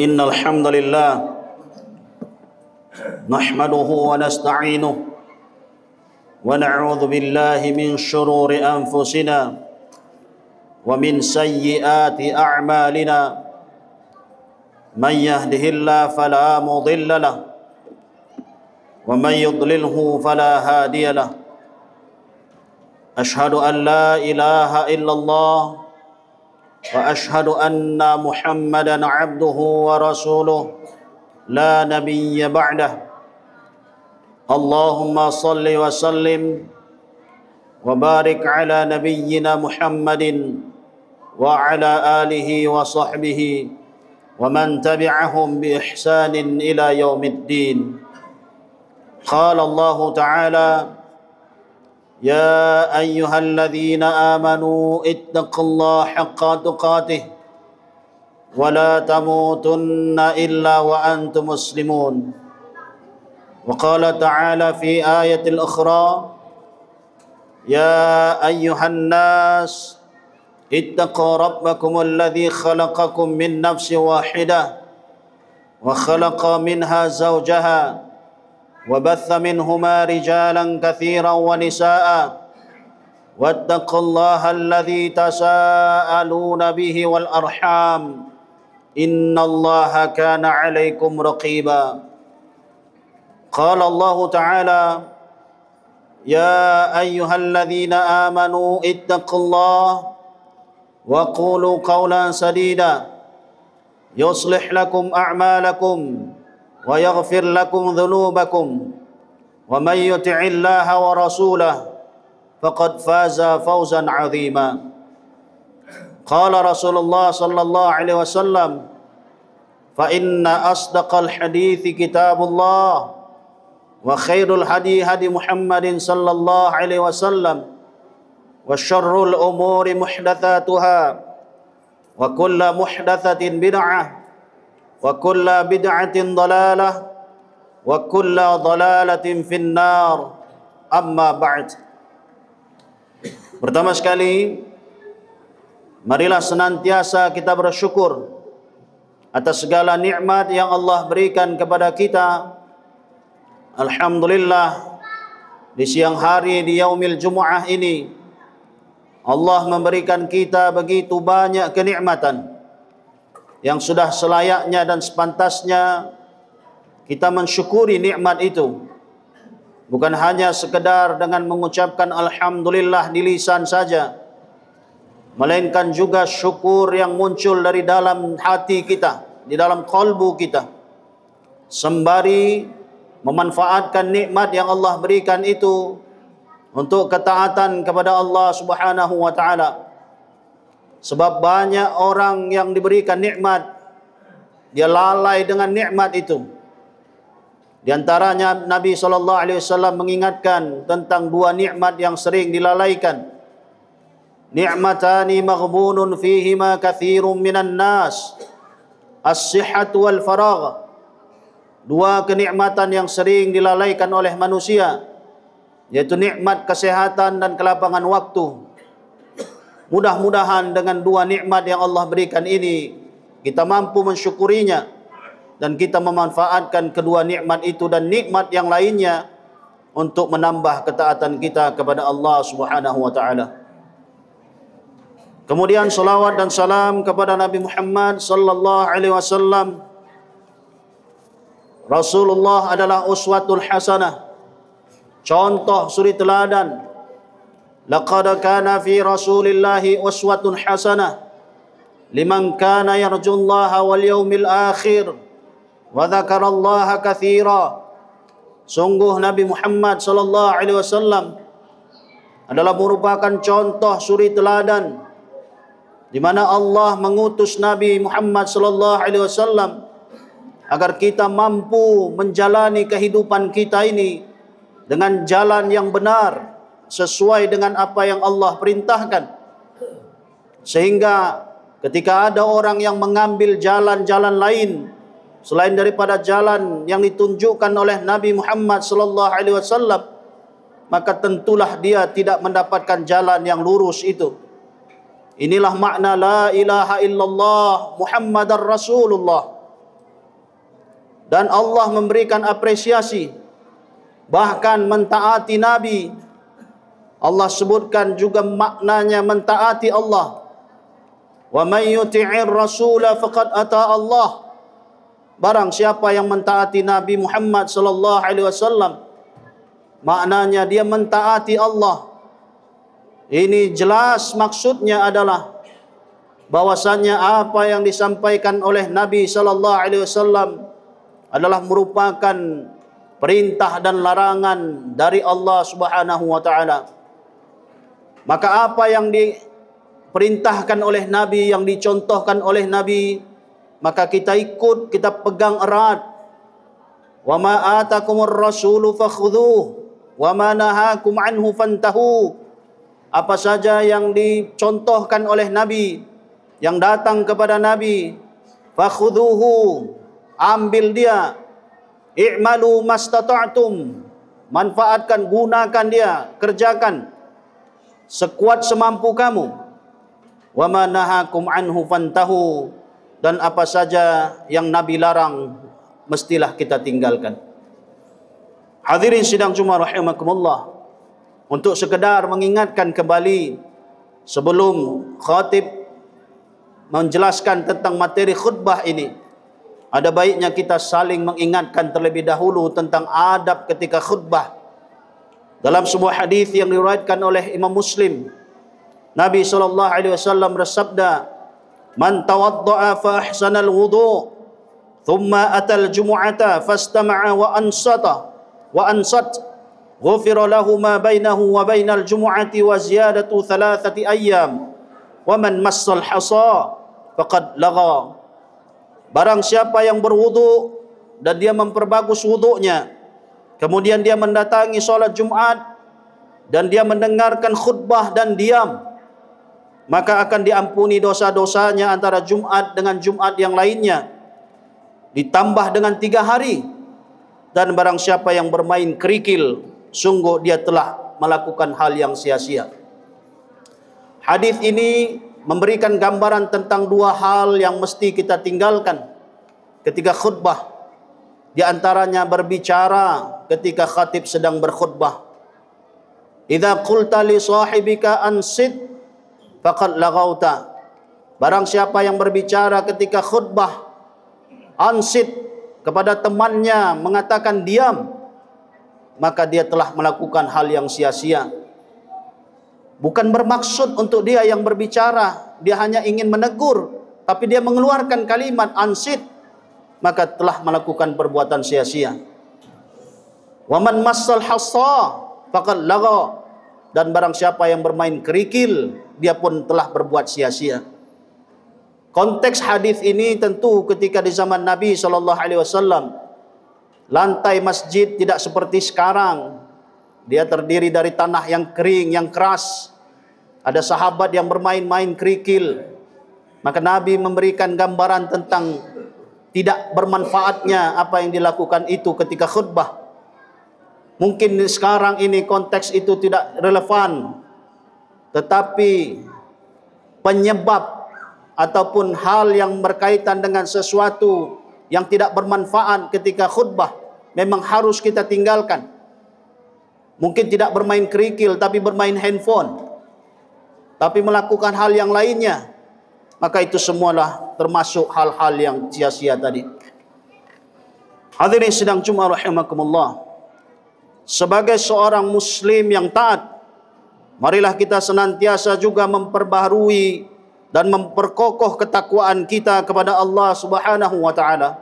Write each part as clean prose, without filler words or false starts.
إن الحمد لله نحمده ونستعينه ونعوذ بالله من شرور أنفسنا ومن سيئات أعمالنا من يهده الله فلا مضل له ومن يضلله فلا هادي له أشهد أن لا إله إلا الله وأشهد أن محمدا عبده ورسوله لا نبي بعده اللهم صل وسلم وبارك على نبينا محمد وعلى آله وصحبه ومن تبعهم بإحسان إلى يوم الدين قال الله تعالى يا أيها الذين آمنوا اتقوا الله حق تقاته ولا تموتن إلا وأنتم مسلمون وقال تعالى في آية الأخرى يا أيها الناس اتقوا ربكم الذي خلقكم من نفس واحدة وخلق منها زوجها وبث منهما رجالا كثيرا ونساء واتقوا الله الذي تساءلون به والأرحام إن الله كان عليكم رقيبا قال الله تعالى يا أيها الذين آمنوا اتقوا الله وقولوا قولا سديدا يصلح لكم أعمالكم ويغفر لكم ذنوبكم ومن يطع الله ورسوله فقد فاز فوزا عظيما قال رسول الله صلى الله عليه وسلم فإن أصدق الحديث كتاب الله وخير الهدي هدي محمد صلى الله عليه وسلم وشر الأمور محدثاتها وكل محدثة بدعة وكل بدعة ضلالة وكل ضلالة في النار أما بعد. Pertama sekali, marilah senantiasa kita bersyukur atas segala nikmat yang Allah berikan kepada kita. Alhamdulillah, di siang hari di Yaumil Jumu'ah ini Allah memberikan kita begitu banyak kenikmatan yang sudah selayaknya dan sepantasnya kita mensyukuri nikmat itu. Bukan hanya sekedar dengan mengucapkan Alhamdulillah di lisan saja, melainkan juga syukur yang muncul dari dalam hati kita, di dalam kalbu kita, sembari memanfaatkan nikmat yang Allah berikan itu untuk ketaatan kepada Allah Subhanahu wa ta'ala. Sebab banyak orang yang diberikan nikmat, dia lalai dengan nikmat itu. Di antaranya Nabi SAW mengingatkan tentang dua nikmat yang sering dilalaikan. Ni'matani maghbunun fihima kathirun minan nas, as-sihhatu wal faragh. Dua kenikmatan yang sering dilalaikan oleh manusia, yaitu nikmat kesehatan dan kelapangan waktu. Mudah-mudahan dengan dua nikmat yang Allah berikan ini, kita mampu mensyukurinya dan kita memanfaatkan kedua nikmat itu dan nikmat yang lainnya untuk menambah ketaatan kita kepada Allah Subhanahu wa ta'ala. Kemudian salawat dan salam kepada Nabi Muhammad sallallahu alaihi wasallam. Rasulullah adalah uswatul hasanah, contoh suri teladan. Laqad kana fi Rasulillahi uswatun hasanah liman kana yarjullaha wal yawmil akhir wa dzakarallaha katsira. Sungguh Nabi Muhammad sallallahu alaihi wasallam adalah merupakan contoh suri teladan di mana Allah mengutus Nabi Muhammad sallallahu alaihi wasallam agar kita mampu menjalani kehidupan kita ini dengan jalan yang benar, sesuai dengan apa yang Allah perintahkan. Sehingga ketika ada orang yang mengambil jalan-jalan lain selain daripada jalan yang ditunjukkan oleh Nabi Muhammad SAW, maka tentulah dia tidak mendapatkan jalan yang lurus itu. Inilah makna la ilaha illallah Muhammadar Rasulullah. dan Allah memberikan apresiasi, bahkan mentaati Nabi. Allah sebutkan juga maknanya mentaati Allah. Wa may yuti'ir rasula faqad ata Allah. Barang siapa yang mentaati Nabi Muhammad sallallahu alaihi wasallam, maknanya dia mentaati Allah. Ini jelas maksudnya adalah bahwasannya apa yang disampaikan oleh Nabi sallallahu alaihi wasallam adalah merupakan perintah dan larangan dari Allah Subhanahu wa taala. Maka apa yang diperintahkan oleh Nabi, yang dicontohkan oleh Nabi, maka kita ikut, kita pegang erat. Wa ma atakumur rasulu fakhudhuh wa ma nahakum anhu fantahu. Apa saja yang dicontohkan oleh Nabi, yang datang kepada Nabi, fakhudhuhu, ambil dia. I'malu mastata'tum, manfaatkan, gunakan dia, kerjakan sekuat semampu kamu. Wa ma nahakum anhu fantahu, dan apa saja yang Nabi larang mestilah kita tinggalkan. Hadirin sidang Jumat rahimakumullah, untuk sekedar mengingatkan kembali sebelum khatib menjelaskan tentang materi khutbah ini, ada baiknya kita saling mengingatkan terlebih dahulu tentang adab ketika khutbah. Dalam sebuah hadis yang diriwayatkan oleh Imam Muslim, Nabi SAW bersabda, "Man tawadda'a fa ahsana al-wudu', thumma atal jumu'ata fastama'a wa ansat, ghufira lahu ma bainahu wa bainal jumu'ati wa ziyadatu 3 ayyam, wa man massal hasa faqad lagha." Barang siapa yang berwudu dan dia memperbagus wudunya, kemudian dia mendatangi solat Jumat dan dia mendengarkan khutbah dan diam, maka akan diampuni dosa-dosanya antara Jumat dengan Jumat yang lainnya, ditambah dengan 3 hari. Dan barang siapa yang bermain kerikil, sungguh dia telah melakukan hal yang sia-sia. Hadis ini memberikan gambaran tentang 2 hal yang mesti kita tinggalkan ketika khutbah. Di antaranya berbicara ketika khatib sedang berkhutbah. Idza qulta li sahibika ansit faqad laghauta. Barang siapa yang berbicara ketika khutbah, ansit, kepada temannya mengatakan diam, maka dia telah melakukan hal yang sia-sia. Bukan bermaksud untuk dia yang berbicara, dia hanya ingin menegur, tapi dia mengeluarkan kalimat ansit, maka telah melakukan perbuatan sia-sia. Wa man massal hassa faqad lagha. Dan barang siapa yang bermain kerikil, dia pun telah berbuat sia-sia. Konteks hadis ini tentu ketika di zaman Nabi SAW, lantai masjid tidak seperti sekarang. Dia terdiri dari tanah yang kering, yang keras. Ada sahabat yang bermain-main kerikil. Maka Nabi memberikan gambaran tentang tidak bermanfaatnya apa yang dilakukan itu ketika khutbah. Mungkin sekarang ini konteks itu tidak relevan, tetapi penyebab ataupun hal yang berkaitan dengan sesuatu yang tidak bermanfaat ketika khutbah memang harus kita tinggalkan. Mungkin tidak bermain kerikil, tapi bermain handphone, tapi melakukan hal yang lainnya, maka itu semualah termasuk hal-hal yang sia-sia tadi. Hadirin sidang Jumat rahimakumullah, sebagai seorang muslim yang taat, marilah kita senantiasa juga memperbaharui dan memperkokoh ketakwaan kita kepada Allah Subhanahu wa taala.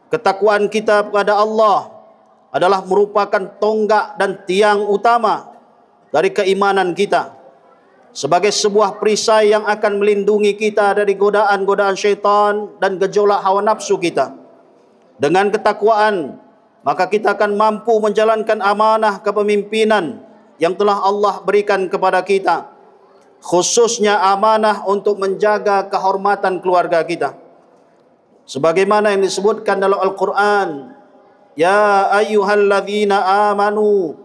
Ketakwaan kita kepada Allah adalah merupakan tonggak dan tiang utama dari keimanan kita, sebagai sebuah perisai yang akan melindungi kita dari godaan-godaan syaitan dan gejolak hawa nafsu kita. Dengan ketakwaan, maka kita akan mampu menjalankan amanah kepemimpinan yang telah Allah berikan kepada kita, khususnya amanah untuk menjaga kehormatan keluarga kita. Sebagaimana yang disebutkan dalam Al-Quran, ya ayyuhalladzina amanu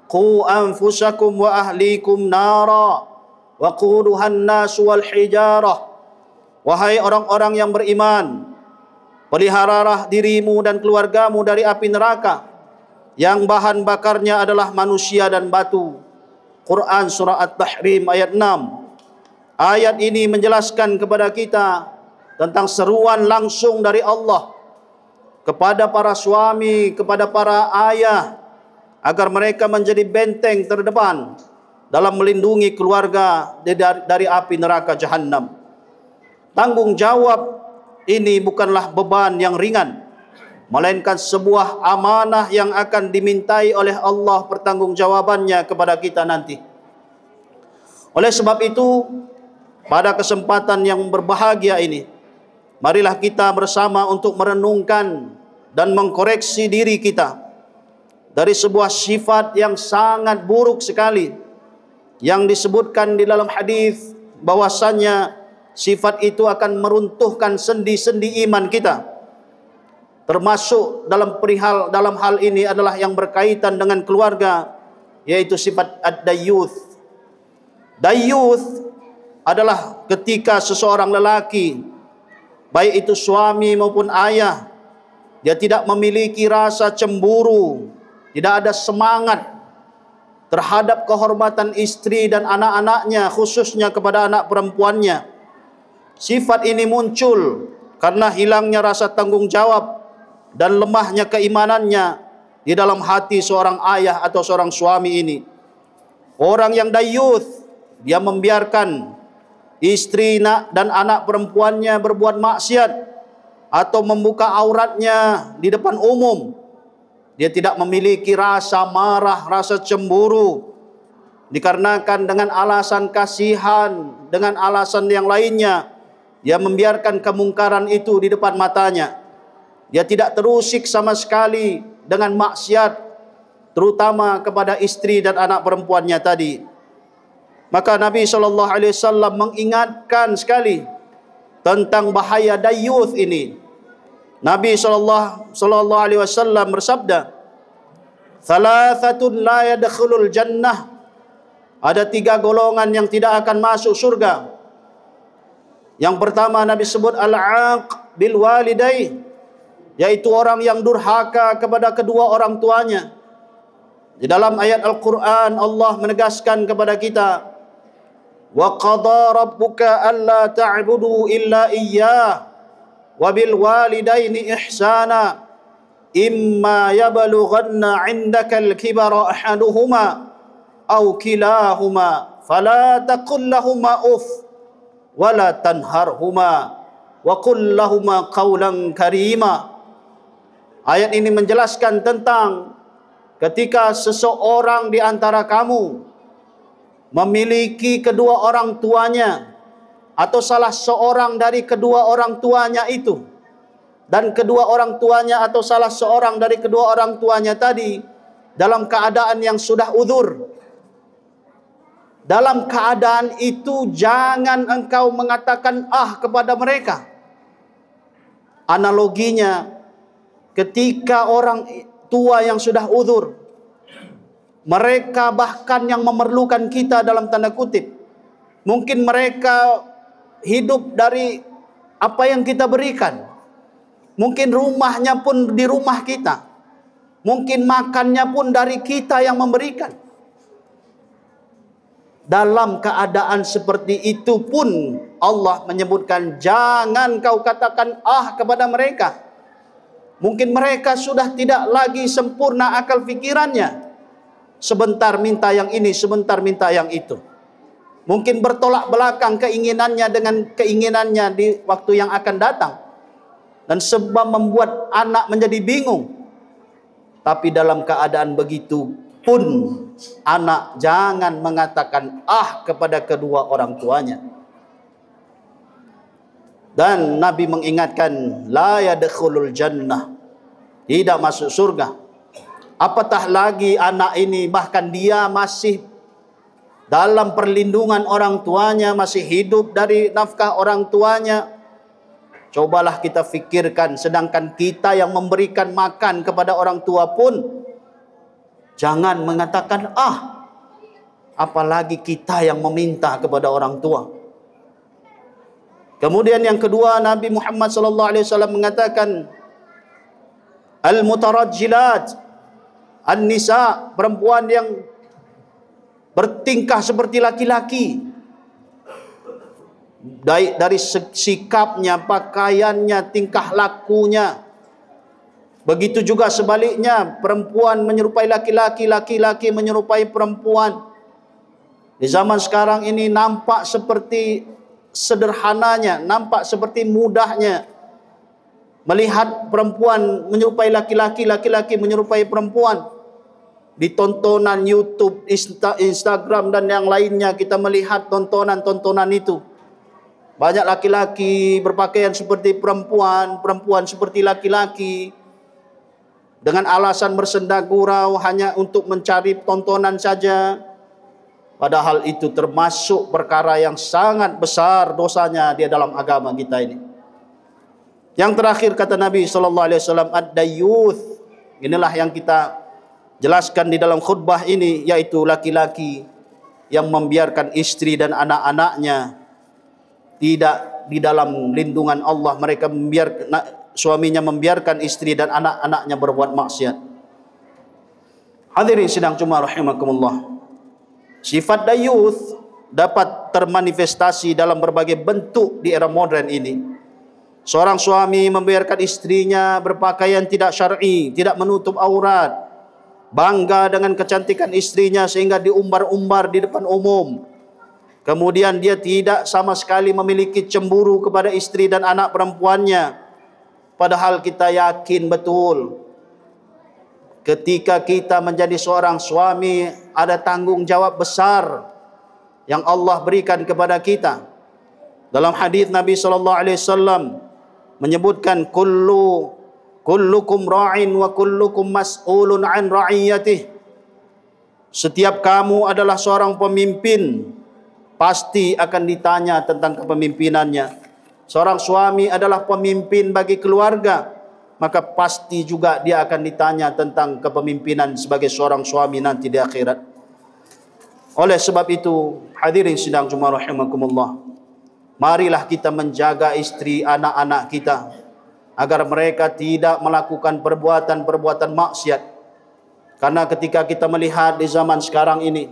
qu anfusakum wa ahlikum nara wa quduhan nasu wal hijarah. Wahai orang-orang yang beriman, peliharalah dirimu dan keluargamu dari api neraka yang bahan bakarnya adalah manusia dan batu. Quran surah At-Tahrim ayat 6. Ayat ini menjelaskan kepada kita tentang seruan langsung dari Allah kepada para suami, kepada para ayah, agar mereka menjadi benteng terdepan dalam melindungi keluarga dari api neraka Jahannam. Tanggung jawab ini bukanlah beban yang ringan, melainkan sebuah amanah yang akan dimintai oleh Allah pertanggungjawabannya kepada kita nanti. Oleh sebab itu, pada kesempatan yang berbahagia ini, marilah kita bersama untuk merenungkan dan mengkoreksi diri kita dari sebuah sifat yang sangat buruk sekali yang disebutkan di dalam hadis, bahwasannya sifat itu akan meruntuhkan sendi-sendi iman kita. Termasuk dalam hal ini adalah yang berkaitan dengan keluarga, yaitu sifat ad-dayyuth. Dayyuth adalah ketika seseorang lelaki, baik itu suami maupun ayah, dia tidak memiliki rasa cemburu, tidak ada semangat terhadap kehormatan istri dan anak-anaknya, khususnya kepada anak perempuannya. Sifat ini muncul karena hilangnya rasa tanggung jawab dan lemahnya keimanannya di dalam hati seorang ayah atau seorang suami ini. Orang yang dayyuth, dia membiarkan istri dan anak perempuannya berbuat maksiat atau membuka auratnya di depan umum. Dia tidak memiliki rasa marah, rasa cemburu, dikarenakan dengan alasan kasihan, dengan alasan yang lainnya, dia membiarkan kemungkaran itu di depan matanya. Dia tidak terusik sama sekali dengan maksiat, terutama kepada istri dan anak perempuannya tadi. Maka Nabi SAW mengingatkan sekali tentang bahaya dayyuth ini. Nabi SAW bersabda, "Thalathatun la yadkhulul jannah." Ada 3 golongan yang tidak akan masuk surga. Yang pertama Nabi sebut al-aq bil walidain, yaitu orang yang durhaka kepada kedua orang tuanya. Di dalam ayat Al-Quran Allah menegaskan kepada kita, "Wa qada rabbuka alla ta'budu illa iyyah wa bil walidaini ihsana imma yablughanna 'indaka al-kibara ahaduhuma aw kilahuma fala taqul lahumā uff wa la tanharhumā wa qul lahumā qawlan karīmā." Ayat ini menjelaskan tentang ketika seseorang di antara kamu memiliki kedua orang tuanya atau salah seorang dari kedua orang tuanya itu, dan kedua orang tuanya atau salah seorang dari kedua orang tuanya tadi dalam keadaan yang sudah uzur. Dalam keadaan itu jangan engkau mengatakan ah kepada mereka. Analoginya, ketika orang tua yang sudah uzur, mereka bahkan yang memerlukan kita dalam tanda kutip, mungkin mereka hidup dari apa yang kita berikan. Mungkin rumahnya pun di rumah kita. Mungkin makannya pun dari kita yang memberikan. Dalam keadaan seperti itu pun Allah menyebutkan jangan kau katakan ah kepada mereka. Mungkin mereka sudah tidak lagi sempurna akal fikirannya. Sebentar minta yang ini, sebentar minta yang itu. Mungkin bertolak belakang keinginannya dengan keinginannya di waktu yang akan datang. Dan sebab membuat anak menjadi bingung. Tapi dalam keadaan begitu pun anak jangan mengatakan ah kepada kedua orang tuanya. Dan Nabi mengingatkan la yadkhulul jannah, tidak masuk surga. Apatah lagi anak ini bahkan dia masih dalam perlindungan orang tuanya, masih hidup dari nafkah orang tuanya. Cobalah kita fikirkan, sedangkan kita yang memberikan makan kepada orang tua pun jangan mengatakan ah, apalagi kita yang meminta kepada orang tua. Kemudian yang kedua, Nabi Muhammad sallallahu alaihi wasallam mengatakan al-mutarajjilat, an-nisa, perempuan yang bertingkah seperti laki-laki, dari sikapnya, pakaiannya, tingkah lakunya. Begitu juga sebaliknya, perempuan menyerupai laki-laki, laki-laki menyerupai perempuan. Di zaman sekarang ini nampak seperti sederhananya, nampak seperti mudahnya melihat perempuan menyerupai laki-laki, laki-laki menyerupai perempuan. Di tontonan YouTube, Instagram dan yang lainnya kita melihat tontonan-tontonan itu. Banyak laki-laki berpakaian seperti perempuan, perempuan seperti laki-laki, dengan alasan bersenda gurau hanya untuk mencari tontonan saja. Padahal itu termasuk perkara yang sangat besar dosanya di dalam agama kita ini. Yang terakhir kata Nabi sallallahu alaihi wasallam, ad-dayyuth. Inilah yang kita jelaskan di dalam khutbah ini, yaitu laki-laki yang membiarkan istri dan anak-anaknya tidak di dalam lindungan Allah. Mereka suaminya membiarkan istri dan anak-anaknya berbuat maksiat. Hadirin sidang Jumat rahimakumullah. Sifat dayuth dapat termanifestasi dalam berbagai bentuk di era modern ini. Seorang suami membiarkan istrinya berpakaian tidak syar'i, tidak menutup aurat, bangga dengan kecantikan istrinya sehingga diumbar-umbar di depan umum. Kemudian dia tidak sama sekali memiliki cemburu kepada istri dan anak perempuannya. Padahal kita yakin betul, ketika kita menjadi seorang suami, ada tanggung jawab besar yang Allah berikan kepada kita. Dalam hadis Nabi sallallahu alaihi wasallam menyebutkan kullukum ra'in wa kullukum mas'ulun an ra'iyatih. Setiap kamu adalah seorang pemimpin, pasti akan ditanya tentang kepemimpinannya. Seorang suami adalah pemimpin bagi keluarga, maka pasti juga dia akan ditanya tentang kepemimpinan sebagai seorang suami nanti di akhirat. Oleh sebab itu, hadirin sidang Jumat rahimakumullah, marilah kita menjaga istri anak-anak kita agar mereka tidak melakukan perbuatan-perbuatan maksiat. Karena ketika kita melihat di zaman sekarang ini,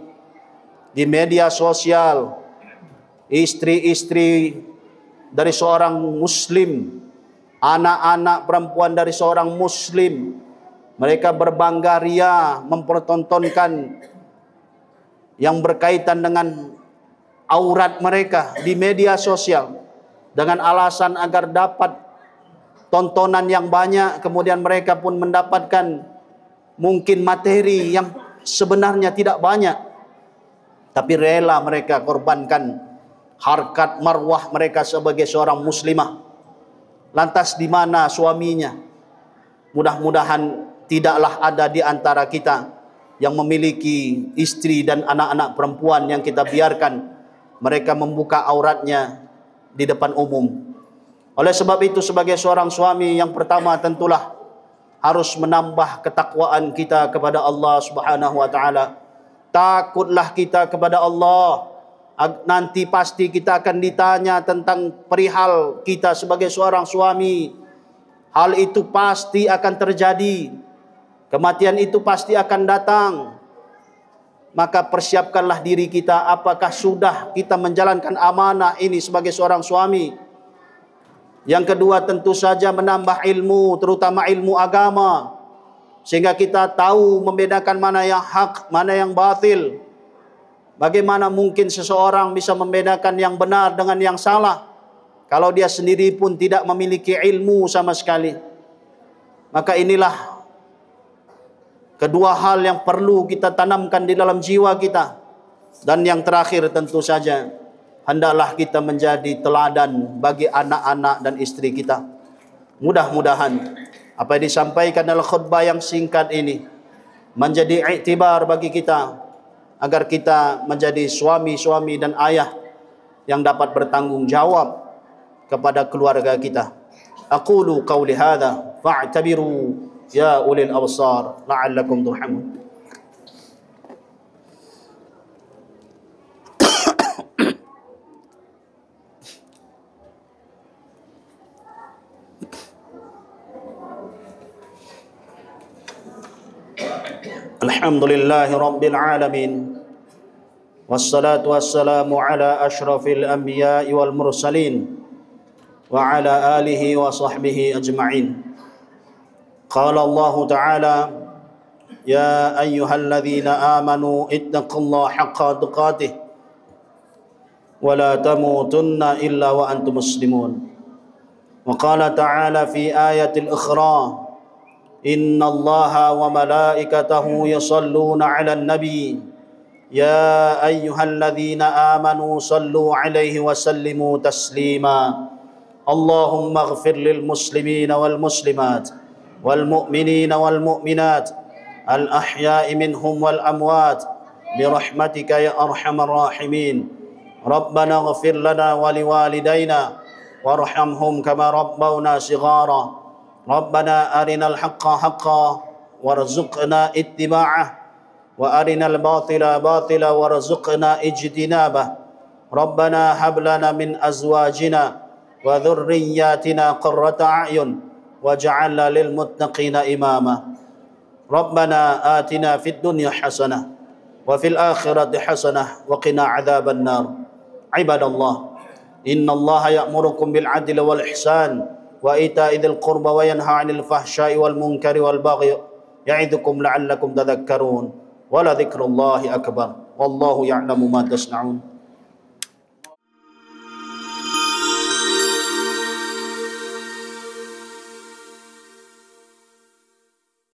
di media sosial, istri-istri dari seorang muslim, anak-anak perempuan dari seorang muslim, mereka berbangga ria mempertontonkan yang berkaitan dengan aurat mereka di media sosial dengan alasan agar dapat tontonan yang banyak. Kemudian mereka pun mendapatkan mungkin materi yang sebenarnya tidak banyak, tapi rela mereka korbankan harkat marwah mereka sebagai seorang muslimah. Lantas di mana suaminya? Mudah-mudahan tidaklah ada di antara kita yang memiliki istri dan anak-anak perempuan yang kita biarkan mereka membuka auratnya di depan umum. Oleh sebab itu, sebagai seorang suami, yang pertama tentulah harus menambah ketakwaan kita kepada Allah Subhanahu wa taala. Takutlah kita kepada Allah. Nanti pasti kita akan ditanya tentang perihal kita sebagai seorang suami. Hal itu pasti akan terjadi. Kematian itu pasti akan datang. Maka persiapkanlah diri kita, apakah sudah kita menjalankan amanah ini sebagai seorang suami. Yang kedua, tentu saja menambah ilmu, terutama ilmu agama, sehingga kita tahu membedakan mana yang hak, mana yang batil. Bagaimana mungkin seseorang bisa membedakan yang benar dengan yang salah kalau dia sendiri pun tidak memiliki ilmu sama sekali? Maka inilah kedua hal yang perlu kita tanamkan di dalam jiwa kita. Dan yang terakhir tentu saja, hendaklah kita menjadi teladan bagi anak-anak dan istri kita. Mudah-mudahan apa yang disampaikan dalam khutbah yang singkat ini menjadi iktibar bagi kita, agar kita menjadi suami-suami dan ayah yang dapat bertanggung jawab kepada keluarga kita. Aqulu qawli hadha fa'tabiru ya ulil absar la'allakum turhamun. Alhamdulillahi Rabbil Alamin. Wassalatu wassalamu ala ashrafil anbiya'i wal mursalin wa ala alihi wa sahbihi ajma'in. Qala Allah Ta'ala, ya ayyuhalladzina amanu ittaqullaha haqqa tuqatih wa la tamutunna illa wa antum muslimun. Wa qala ta'ala fi ayatil ukhra, inna allaha wa malaikatahu yusalluna 'alan nabi ya ayyuhalladzina amanu sallu 'alaihi wa sallimu taslima. Allahumma ighfir lil muslimina wal muslimat wal mu'minina wal mu'minat al ahya'i minhum wal amwat bi rahmatika ya arhamar rahimin. Rabbana ighfir lana wa liwalidayna warhamhum kama rabbawna shighara. Rabbana arinal haqqa haqqa warzuqna ittiba'ah wa arinal batila batila warzuqna ijtinabah. Rabbana hab lana min azwajina wa dhurriyyatina qurrata a'yun waj'alna lil muttaqina imama. Rabbana atina fid dunya hasanah wa fil akhirati hasanah wa qina adzaban nar. Ibadallah, innallaha ya'murukum bil 'adli wal ihsan wa ita'i dzil qurba wa yanha 'anil fahsya'i wal munkari wal baghi ya'idukum la'allakum tadhakkarun. Wa la dzikrullahi akbar wallahu ya'lamu ma tasna'un.